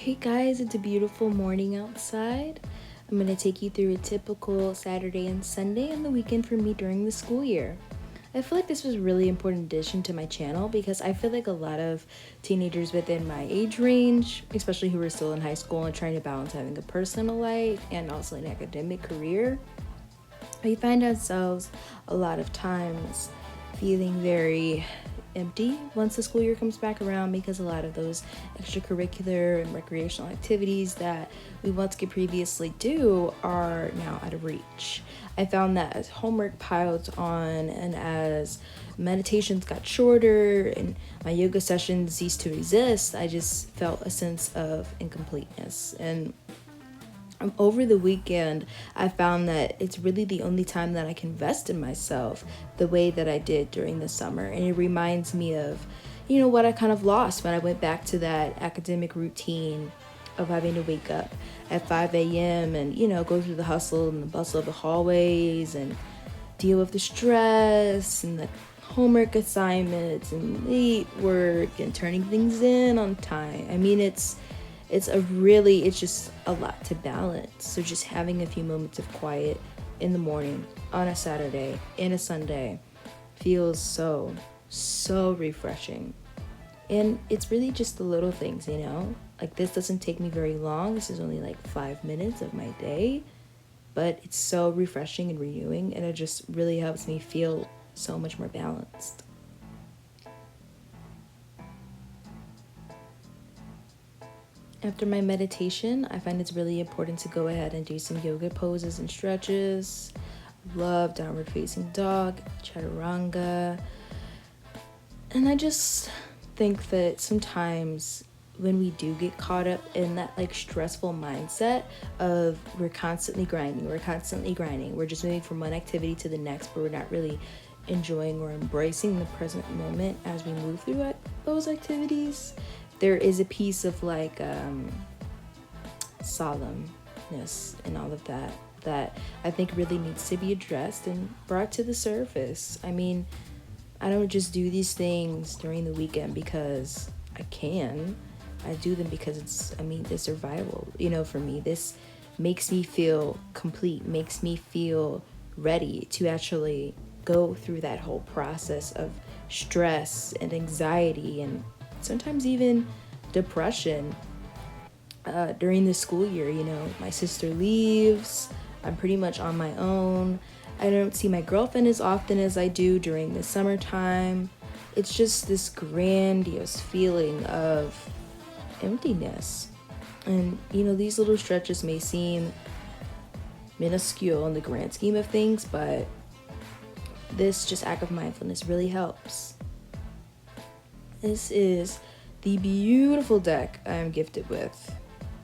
Hey guys, it's a beautiful morning outside. I'm going to take you through a typical Saturday and Sunday and the weekend for me during the school year. I feel like this was a really important addition to my channel because I feel like a lot of teenagers within my age range, especially who are still in high school and trying to balance having a personal life and also an academic career, we find ourselves a lot of times feeling very empty once the school year comes back around because a lot of those extracurricular and recreational activities that we once could previously do are now out of reach. I found that as homework piled on and as meditations got shorter and my yoga sessions ceased to exist, I just felt a sense of incompleteness. And over the weekend, I found that it's really the only time that I can invest in myself the way that I did during the summer. And it reminds me of, what I kind of lost when I went back to that academic routine of having to wake up at 5 a.m. and, go through the hustle and the bustle of the hallways and deal with the stress and the homework assignments and late work and turning things in on time. I mean, it's just a lot to balance. So just having a few moments of quiet in the morning on a Saturday and a Sunday feels so refreshing. And it's really just the little things, like this doesn't take me very long. This is only like 5 minutes of my day, but it's so refreshing and renewing, and it just really helps me feel so much more balanced. After my meditation, I find it's really important to go ahead and do some yoga poses and stretches. Love downward facing dog, chaturanga. And I just think that sometimes when we do get caught up in that stressful mindset of we're constantly grinding, we're just moving from one activity to the next, but we're not really enjoying or embracing the present moment as we move through those activities. There is a piece of solemnness and all of that I think really needs to be addressed and brought to the surface. I mean, I don't just do these things during the weekend because I can. I do them because it's survival. For me, this makes me feel complete, makes me feel ready to actually go through that whole process of stress and anxiety and sometimes even depression during the school year. My sister leaves, I'm pretty much on my own. I don't see my girlfriend as often as I do during the summertime. It's just this grandiose feeling of emptiness. And these little stretches may seem minuscule in the grand scheme of things, but this just act of mindfulness really helps. This is the beautiful deck I'm gifted with.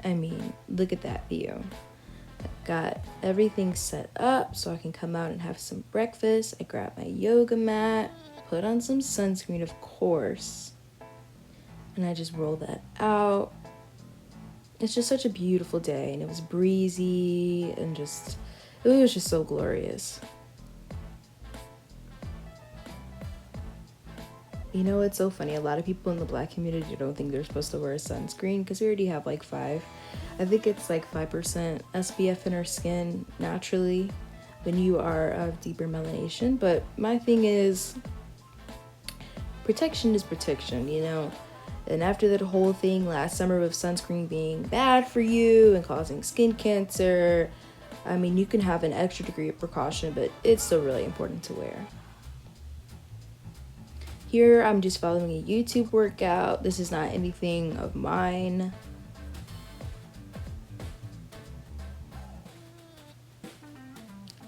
I mean, look at that view. I've got everything set up so I can come out and have some breakfast. I grab my yoga mat, put on some sunscreen, of course, and I just roll that out. It's just such a beautiful day, and it was breezy and it was just so glorious. It's so funny. A lot of people in the Black community don't think they're supposed to wear sunscreen because we already have 5. I think it's 5% SPF in our skin naturally when you are of deeper melanation. But my thing is, protection is protection, And after that whole thing last summer of sunscreen being bad for you and causing skin cancer, you can have an extra degree of precaution, but it's still really important to wear. Here, I'm just following a YouTube workout. This is not anything of mine.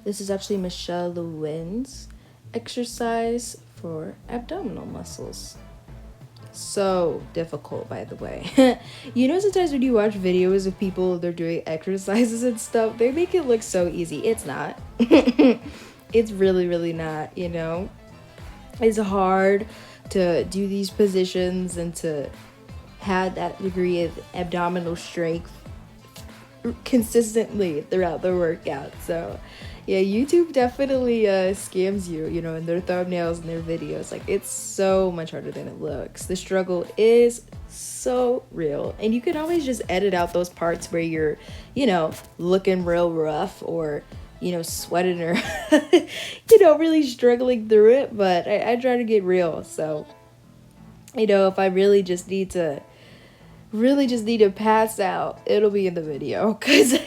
This is actually Michelle Lewin's exercise for abdominal muscles. So difficult, by the way. Sometimes when you watch videos of people, they're doing exercises and stuff, they make it look so easy. It's not. It's really, really not, It's hard to do these positions and to have that degree of abdominal strength consistently throughout the workout. So yeah, YouTube definitely scams you, in their thumbnails and their videos. It's so much harder than it looks. The struggle is So real. And you can always just edit out those parts where you're, looking real rough or, sweating or, really struggling through it. But I try to get real. So, if I really just need to pass out, it'll be in the video. Because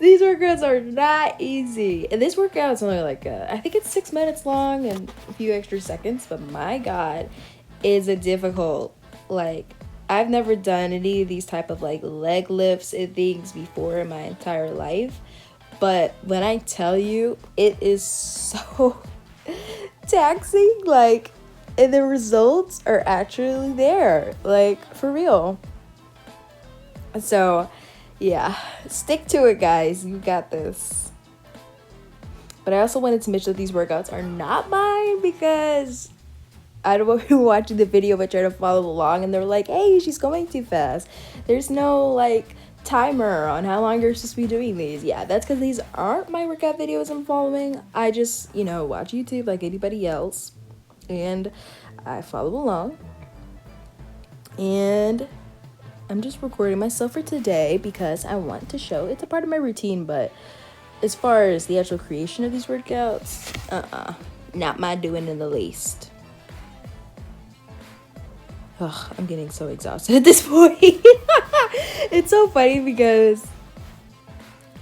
these workouts are not easy. And this workout's only like, I think it's 6 minutes long and a few extra seconds. But my God, is it difficult. Like, I've never done any of these type of like leg lifts and things before in my entire life, but when I tell you, it is so taxing, like, and the results are actually there, like, for real. So yeah, stick to it, guys. You got this. But I also wanted to mention that these workouts are not mine because I don't know if you were watching the video but try to follow along and they're like, hey, she's going too fast. There's no like timer on how long you're supposed to be doing these. Yeah, that's because these aren't my workout videos I'm following. I just, watch YouTube like anybody else and I follow along. And I'm just recording myself for today because I want to show, it's a part of my routine, but as far as the actual creation of these workouts, not my doing in the least. Ugh, I'm getting so exhausted at this point. It's so funny because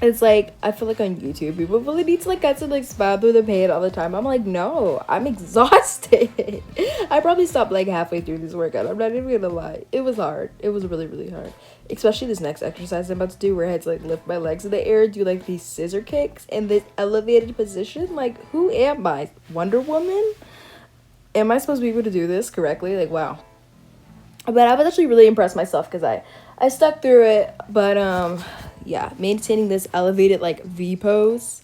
it's like, I feel like on YouTube, people really need to like cut to like spam through the pain all the time. I'm like, no, I'm exhausted. I probably stopped like halfway through this workout. I'm not even gonna lie. It was hard. It was really, really hard. Especially this next exercise I'm about to do where I had to like lift my legs in the air, do like these scissor kicks in this elevated position. Like, who am I? Wonder Woman? Am I supposed to be able to do this correctly? Like, wow. But I was actually really impressed myself because I stuck through it. But yeah, maintaining this elevated like V pose,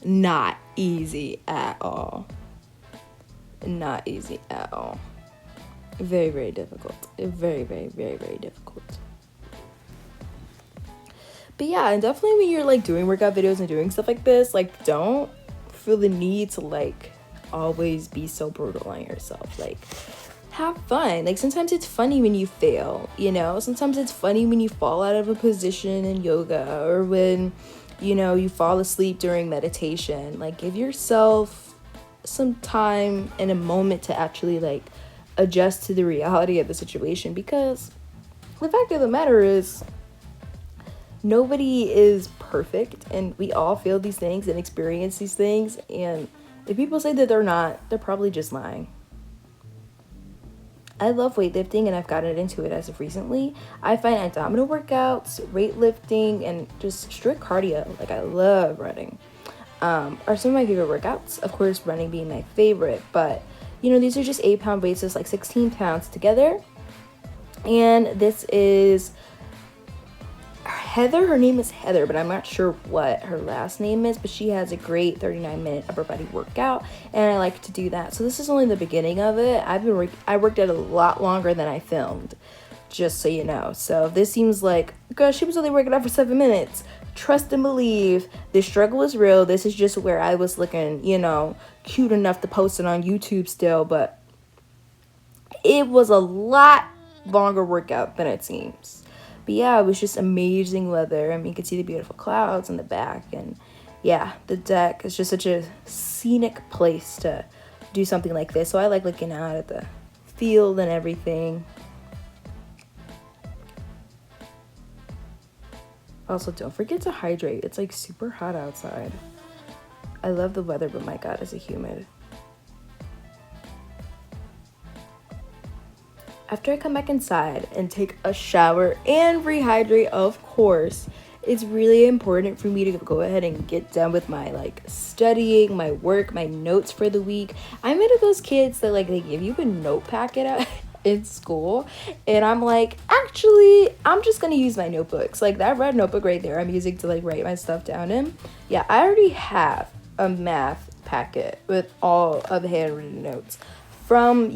not easy at all. Not easy at all. Very, very difficult. Very, very, very, very difficult. But yeah, and definitely when you're like doing workout videos and doing stuff like this, like don't feel the need to like always be so brutal on yourself. Like, have fun. Like, sometimes it's funny when you fail, sometimes it's funny when you fall out of a position in yoga or when you fall asleep during meditation. Like, give yourself some time and a moment to actually like adjust to the reality of the situation, because the fact of the matter is nobody is perfect and we all feel these things and experience these things, and if people say that they're not, they're probably just lying. I love weightlifting and I've gotten into it as of recently. I find abdominal workouts, weightlifting, and just strict cardio, like I love running, are some of my favorite workouts. Of course, running being my favorite, but these are just 8-pound weights, so it's like 16 pounds together. And this is Heather. Her name is Heather, but I'm not sure what her last name is, but she has a great 39-minute upper body workout, and I like to do that. So this is only the beginning of it. I worked out a lot longer than I filmed, just so you know. So if this seems like, gosh, she was only working out for 7 minutes, trust and believe, this struggle is real. This is just where I was looking, cute enough to post it on YouTube still, but it was a lot longer workout than it seems. But yeah, it was just amazing weather. I mean, you could see the beautiful clouds in the back, and yeah, the deck is just such a scenic place to do something like this. So I like looking out at the field and everything. Also, don't forget to hydrate. It's like super hot outside. I love the weather, but my God, is it humid. After I come back inside and take a shower and rehydrate, of course, it's really important for me to go ahead and get done with my like studying, my work, my notes for the week. I'm one of those kids that like they give you a note packet in school, and I'm like, actually, I'm just gonna use my notebooks. Like that red notebook right there, I'm using to like write my stuff down in. Yeah, I already have a math packet with all of the handwritten notes from,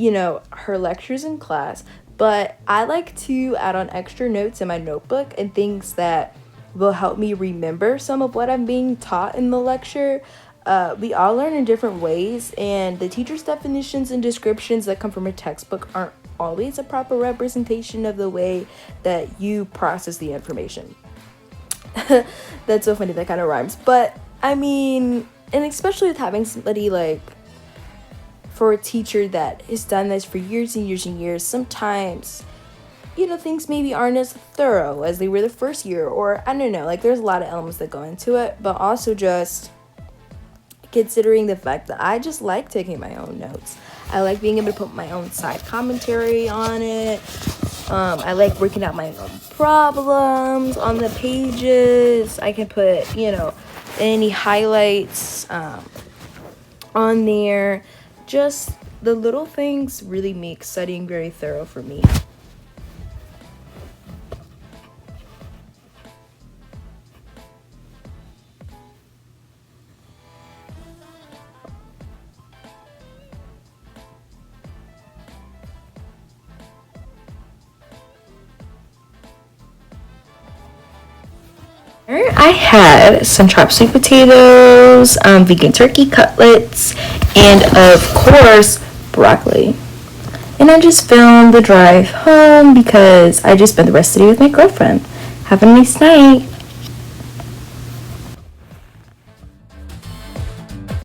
her lectures in class, but I like to add on extra notes in my notebook and things that will help me remember some of what I'm being taught in the lecture. We all learn in different ways, and the teacher's definitions and descriptions that come from a textbook aren't always a proper representation of the way that you process the information. That's so funny, that kind of rhymes. But I mean, and especially with having somebody like, for a teacher that has done this for years and years and years, sometimes, you know, things maybe aren't as thorough as they were the first year, or I don't know, like there's a lot of elements that go into it, but also just considering the fact that I just like taking my own notes. I like being able to put my own side commentary on it. I like working out my own problems on the pages. I can put, you know, any highlights on there. Just the little things really make studying very thorough for me. I had some chopped sweet potatoes, vegan turkey cutlets, and of course, broccoli. And I just filmed the drive home because I just spent the rest of the day with my girlfriend. Have a nice night.